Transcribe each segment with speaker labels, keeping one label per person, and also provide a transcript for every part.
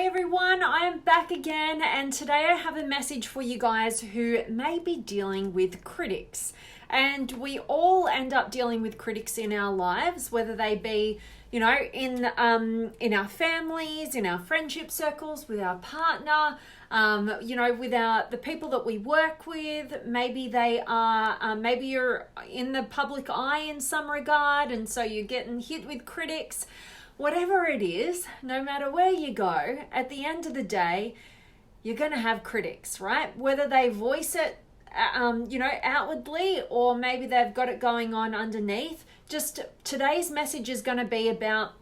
Speaker 1: Hey everyone, I am back again, and today I have a message for you guys who may be dealing with critics. And we all end up dealing with critics in our lives, whether they be, in our families, in our friendship circles, with our partner, with the people that we work with. Maybe they are, maybe you're in the public eye in some regard, and so you're getting hit with critics. Whatever it is, no matter where you go, at the end of the day, you're going to have critics, right? Whether they voice it, outwardly, or maybe they've got it going on underneath. Just today's message is going to be about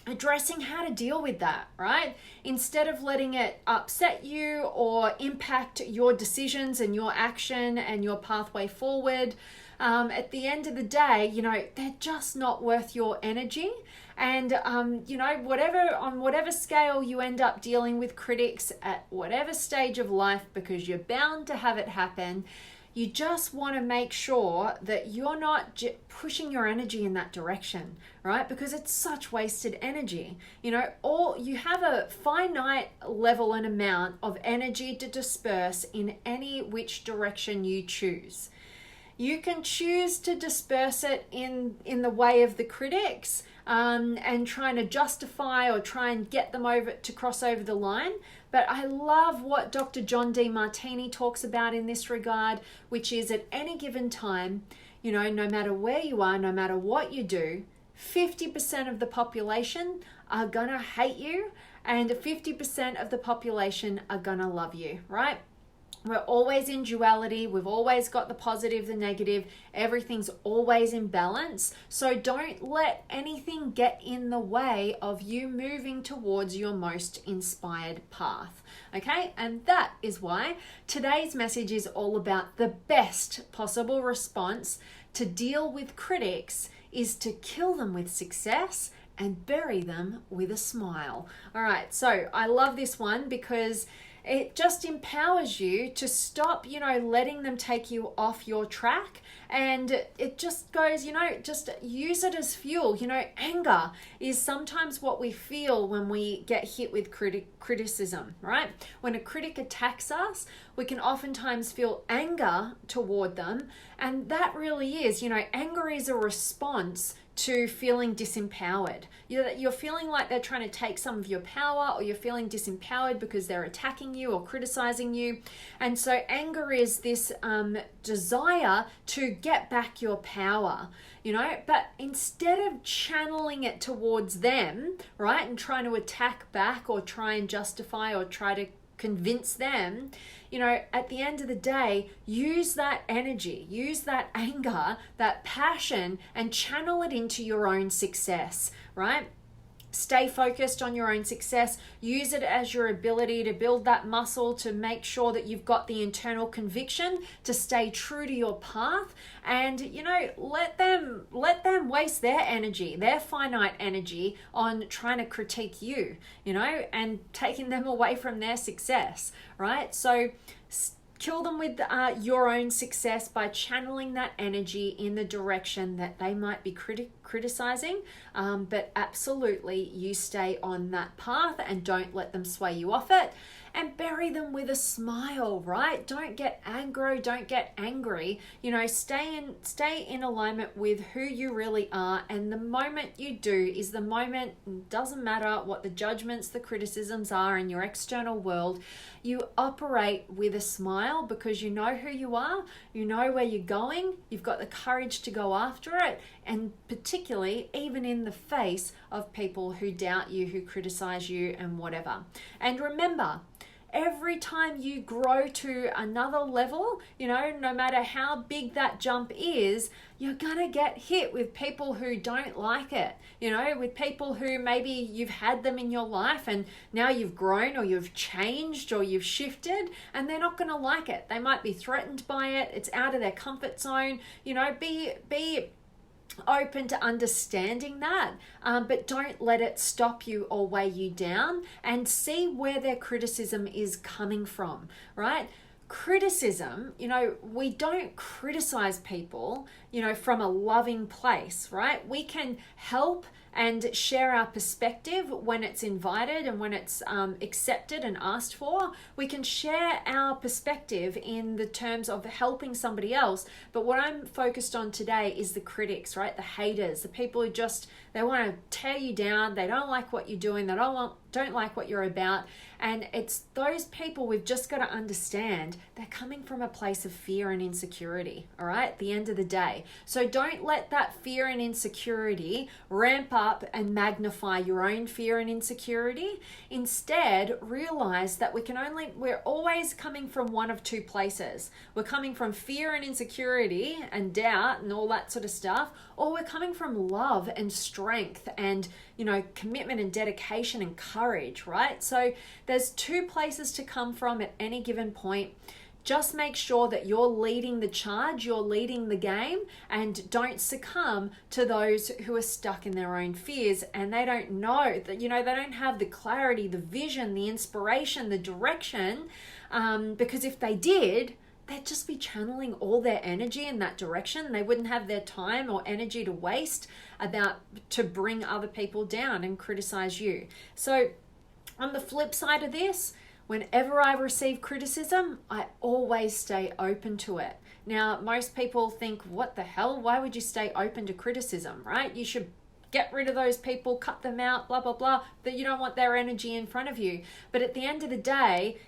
Speaker 1: addressing how to deal with that, right? Instead of letting it upset you or impact your decisions and your action and your pathway forward. At the end of the day, they're just not worth your energy. And, whatever scale you end up dealing with critics at whatever stage of life, because you're bound to have it happen, you just want to make sure that you're not pushing your energy in that direction, right? Because it's such wasted energy. Or you have a finite level and amount of energy to disperse in any which direction you choose. You can choose to disperse it in the way of the critics, and trying to justify or try and get them to cross over the line. But I love what Dr. John Demartini talks about in this regard, which is at any given time, no matter where you are, no matter what you do, 50% of the population are gonna hate you and 50% of the population are gonna love you, right? We're always in duality. We've always got the positive, the negative. Everything's always in balance. So don't let anything get in the way of you moving towards your most inspired path. Okay? And that is why today's message is all about the best possible response to deal with critics is to kill them with success and bury them with a smile. All right. So I love this one because it just empowers you to stop, letting them take you off your track. And it just goes, just use it as fuel. Anger is sometimes what we feel when we get hit with criticism, right? When a critic attacks us, we can oftentimes feel anger toward them. And that really is, anger is a response to feeling disempowered. You're feeling like they're trying to take some of your power, or you're feeling disempowered because they're attacking you or criticizing you. And so anger is this desire to get back your power, but instead of channeling it towards them, right, and trying to attack back or try and justify or try to convince them, at the end of the day, use that energy, use that anger, that passion, and channel it into your own success, right? Stay focused on your own success. Use it as your ability to build that muscle, to make sure that you've got the internal conviction to stay true to your path. And, let them waste their energy, their finite energy on trying to critique you, and taking them away from their success, right? So kill them with your own success by channeling that energy in the direction that they might be criticizing, but absolutely you stay on that path and don't let them sway you off it, and bury them with a smile, right? Don't get aggro, don't get angry, stay in alignment with who you really are. And the moment you do is the moment, doesn't matter what the judgments, the criticisms are in your external world, you operate with a smile because you know who you are, you know where you're going, you've got the courage to go after it, and particularly even in the face of people who doubt you, who criticize you and whatever. And remember, every time you grow to another level, no matter how big that jump is, you're gonna get hit with people who don't like it, with people who maybe you've had them in your life and now you've grown or you've changed or you've shifted, and they're not gonna like it. They might be threatened by it. It's out of their comfort zone. Be open to understanding that, but don't let it stop you or weigh you down, and see where their criticism is coming from, right? Criticism, we don't criticize people, from a loving place, right? We can help and share our perspective when it's invited and when it's accepted and asked for. We can share our perspective in the terms of helping somebody else. But what I'm focused on today is the critics, right? The haters, the people who they want to tear you down. They don't like what you're doing. They don't like what you're about. And it's those people we've just got to understand they're coming from a place of fear and insecurity, all right, at the end of the day. So don't let that fear and insecurity ramp up and magnify your own fear and insecurity. Instead, realize that we're always coming from one of two places. We're coming from fear and insecurity and doubt and all that sort of stuff, or we're coming from love and strength and, commitment and dedication and courage, right? So there's two places to come from at any given point. Just make sure that you're leading the charge, you're leading the game, and don't succumb to those who are stuck in their own fears and they don't know that, they don't have the clarity, the vision, the inspiration, the direction, because if they did, they'd just be channeling all their energy in that direction. They wouldn't have their time or energy to waste to bring other people down and criticize you. So on the flip side of this, whenever I receive criticism, I always stay open to it. Now, most people think, what the hell? Why would you stay open to criticism, right? You should get rid of those people, cut them out, blah, blah, blah, that you don't want their energy in front of you. But at the end of the day,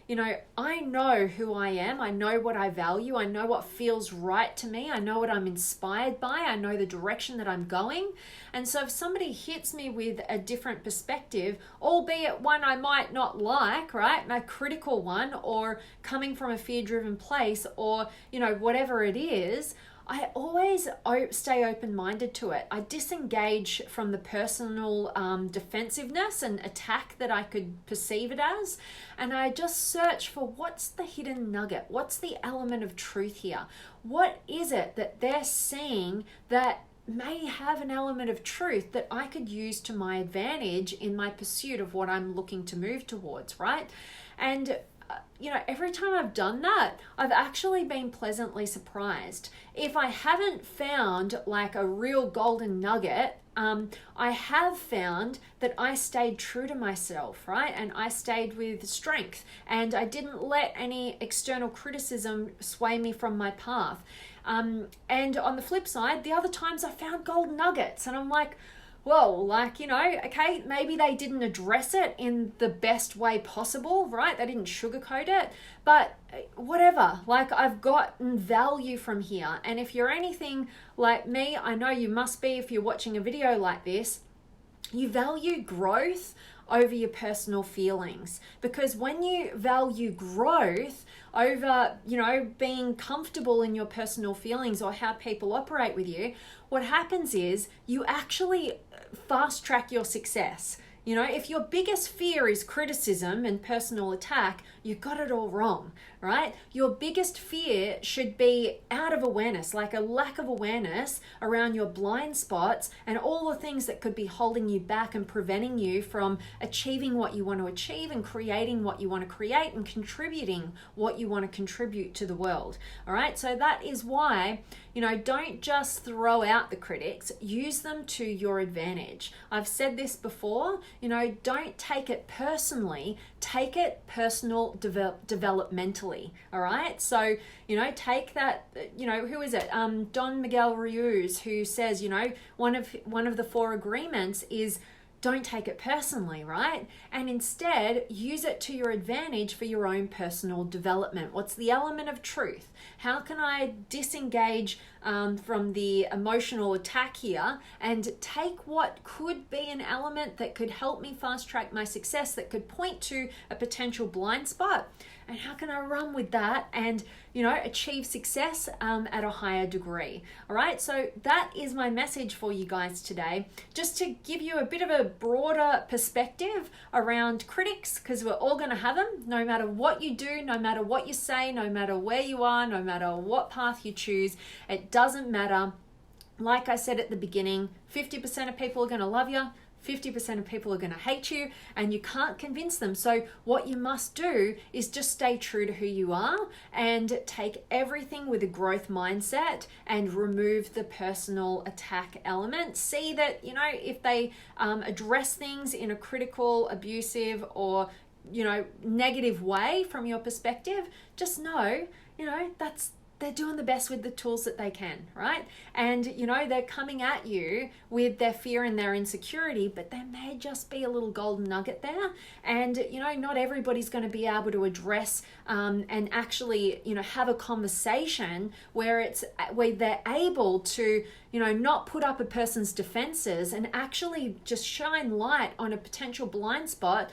Speaker 1: I know who I am. I know what I value. I know what feels right to me. I know what I'm inspired by. I know the direction that I'm going. And so if somebody hits me with a different perspective, albeit one I might not like, right, a critical one, or coming from a fear-driven place, or, whatever it is, I always stay open-minded to it. I disengage from the personal defensiveness and attack that I could perceive it as, and I just search for what's the hidden nugget, what's the element of truth here, what is it that they're seeing that may have an element of truth that I could use to my advantage in my pursuit of what I'm looking to move towards, right? And every time I've done that, I've actually been pleasantly surprised. If I haven't found like a real golden nugget, I have found that I stayed true to myself, right? And I stayed with strength, and I didn't let any external criticism sway me from my path. And on the flip side, the other times I found golden nuggets, and I'm like, well, okay, maybe they didn't address it in the best way possible, right? They didn't sugarcoat it, but whatever, I've gotten value from here. And if you're anything like me, I know you must be if you're watching a video like this, you value growth over your personal feelings. Because when you value growth over, being comfortable in your personal feelings or how people operate with you, what happens is you actually fast track your success. If your biggest fear is criticism and personal attack, you got it all wrong, right? Your biggest fear should be out of awareness, like a lack of awareness around your blind spots and all the things that could be holding you back and preventing you from achieving what you want to achieve and creating what you want to create and contributing what you want to contribute to the world, all right? So that is why, don't just throw out the critics, use them to your advantage. I've said this before, don't take it personally, take it personal developmentally, all right? So, take that, who is it? Don Miguel Ruiz, who says, one of the 4 agreements is don't take it personally, right? And instead, use it to your advantage for your own personal development. What's the element of truth? How can I disengage from the emotional attack here and take what could be an element that could help me fast track my success, that could point to a potential blind spot? And how can I run with that and, achieve success at a higher degree? All right, so that is my message for you guys today, just to give you a bit of a broader perspective around critics, because we're all going to have them, no matter what you do, no matter what you say, no matter where you are, no matter what path you choose. It doesn't matter. Like I said at the beginning, 50% of people are going to love you, 50% of people are going to hate you, and you can't convince them. So what you must do is just stay true to who you are and take everything with a growth mindset and remove the personal attack element. See that, you know, if they address things in a critical, abusive, or, you know, negative way from your perspective, just know, you know, they're doing the best with the tools that they can, right? And, you know, they're coming at you with their fear and their insecurity, but there may just be a little golden nugget there. And, you know, not everybody's going to be able to address and actually, you know, have a conversation where they're able to, you know, not put up a person's defenses and actually just shine light on a potential blind spot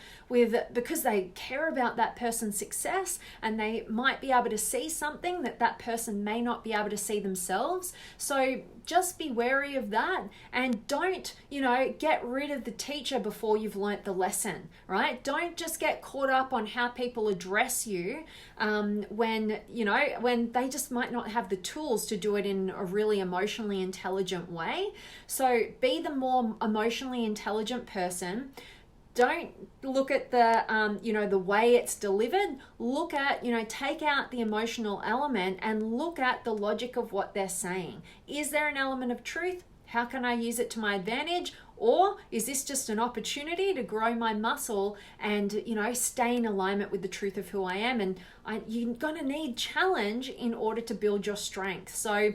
Speaker 1: because they care about that person's success, and they might be able to see something that person may not be able to see themselves. So just be wary of that, and don't, you know, get rid of the teacher before you've learnt the lesson, right? Don't just get caught up on how people address you when they just might not have the tools to do it in a really emotionally intelligent way. So be the more emotionally intelligent person. Don't look at the way it's delivered. Look at, you know, take out the emotional element and look at the logic of what they're saying. Is there an element of truth? How can I use it to my advantage? Or is this just an opportunity to grow my muscle and, you know, stay in alignment with the truth of who I am? And you're going to need challenge in order to build your strength. So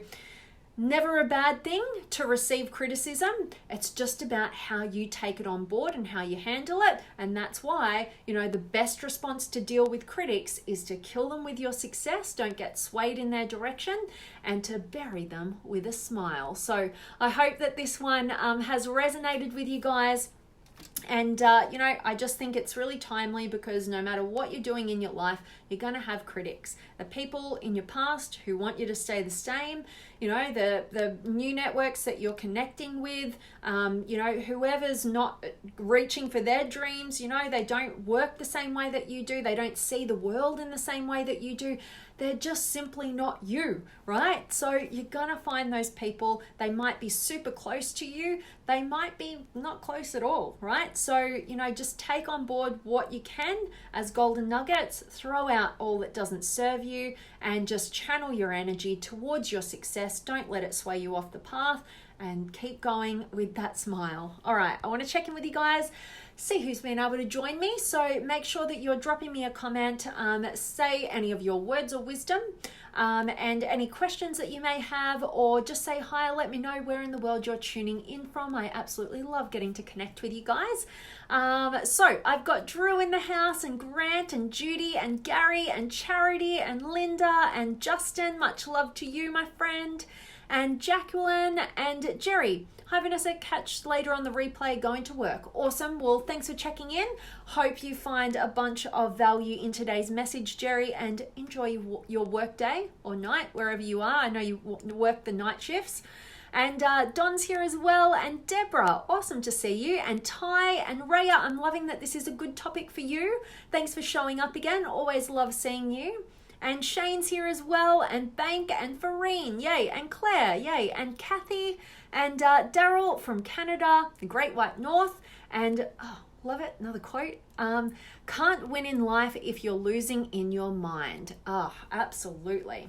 Speaker 1: never a bad thing to receive criticism. It's just about how you take it on board and how you handle it. And that's why, you know, the best response to deal with critics is to kill them with your success. Don't get swayed in their direction, and to bury them with a smile. So I hope that this one has resonated with you guys. And, you know, I just think it's really timely, because no matter what you're doing in your life, you're going to have critics. The people in your past who want you to stay the same, you know, the new networks that you're connecting with, you know, whoever's not reaching for their dreams, you know, they don't work the same way that you do. They don't see the world in the same way that you do. They're just simply not you, right? So you're gonna find those people. They might be super close to you. They might be not close at all, right? So, you know, just take on board what you can as golden nuggets, throw out all that doesn't serve you, and just channel your energy towards your success. Don't let it sway you off the path, and keep going with that smile. All right, I want to check in with you guys, see who's been able to join me. So make sure that you're dropping me a comment, say any of your words of wisdom, and any questions that you may have, or just say hi, let me know where in the world you're tuning in from. I absolutely love getting to connect with you guys. So I've got Drew in the house, and Grant, and Judy, and Gary, and Charity, and Linda, and Justin. Much love to you, my friend. And Jacqueline and Jerry. Hi Vanessa, catch later on the replay, going to work. Awesome. Well, thanks for checking in. Hope you find a bunch of value in today's message, Jerry, and enjoy your work day or night, wherever you are. I know you work the night shifts. And Don's here as well, and Deborah, awesome to see you. And Ty and Raya, I'm loving that this is a good topic for you. Thanks for showing up again. Always love seeing you. And Shane's here as well, and Bank, and Farine, yay, and Claire, yay, and Kathy, and Daryl from Canada, the Great White North, and oh, love it, another quote, can't win in life if you're losing in your mind. Oh, absolutely.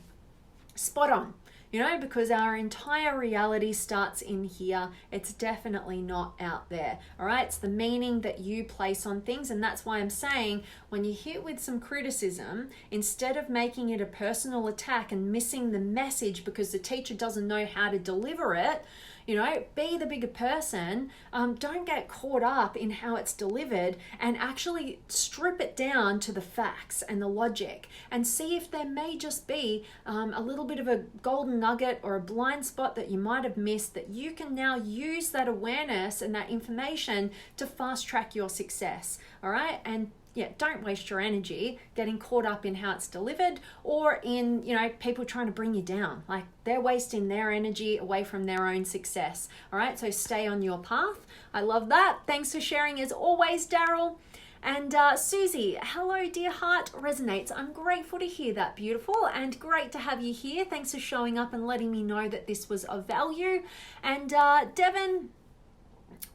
Speaker 1: Spot on. You know, because our entire reality starts in here. It's definitely not out there. All right. It's the meaning that you place on things. And that's why I'm saying, when you hit with some criticism, instead of making it a personal attack and missing the message because the teacher doesn't know how to deliver it, you know, be the bigger person. Don't get caught up in how it's delivered, and actually strip it down to the facts and the logic, and see if there may just be a little bit of a golden nugget or a blind spot that you might have missed, that you can now use that awareness and that information to fast track your success. All right. And yeah, don't waste your energy getting caught up in how it's delivered, or in, you know, people trying to bring you down. Like, they're wasting their energy away from their own success. All right, so stay on your path. I love that. Thanks for sharing as always, Daryl. And Susie, hello, dear heart, resonates. I'm grateful to hear that, beautiful, and great to have you here. Thanks for showing up and letting me know that this was of value. And Devin,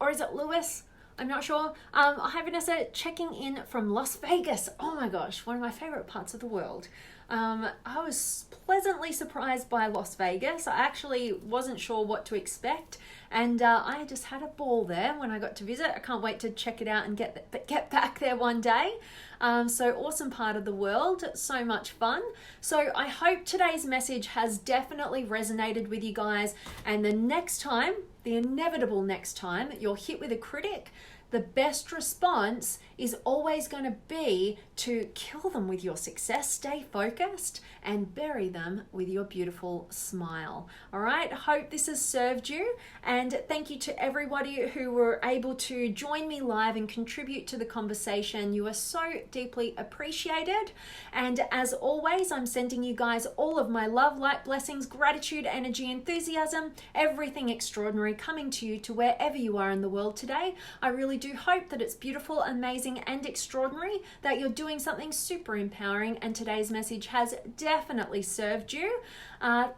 Speaker 1: or is it Lewis? I'm not sure. Hi, Vanessa, checking in from Las Vegas. Oh my gosh, one of my favorite parts of the world. I was pleasantly surprised by Las Vegas. I actually wasn't sure what to expect, and I just had a ball there when I got to visit. I can't wait to check it out and get back there one day. So awesome part of the world, so much fun. So I hope today's message has definitely resonated with you guys, and the next time, the inevitable next time you're hit with a critic, the best response is always going to be to kill them with your success, stay focused, and bury them with your beautiful smile. All right, hope this has served you, and thank you to everybody who were able to join me live and contribute to the conversation. You are so deeply appreciated, and as always, I'm sending you guys all of my love, light, blessings, gratitude, energy, enthusiasm, everything extraordinary coming to you to wherever you are in the world today. I really do hope that it's beautiful, amazing, and extraordinary, that you're doing something super empowering, and today's message has definitely served you.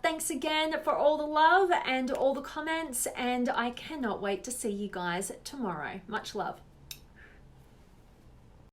Speaker 1: Thanks again for all the love and all the comments, and I cannot wait to see you guys tomorrow. Much love.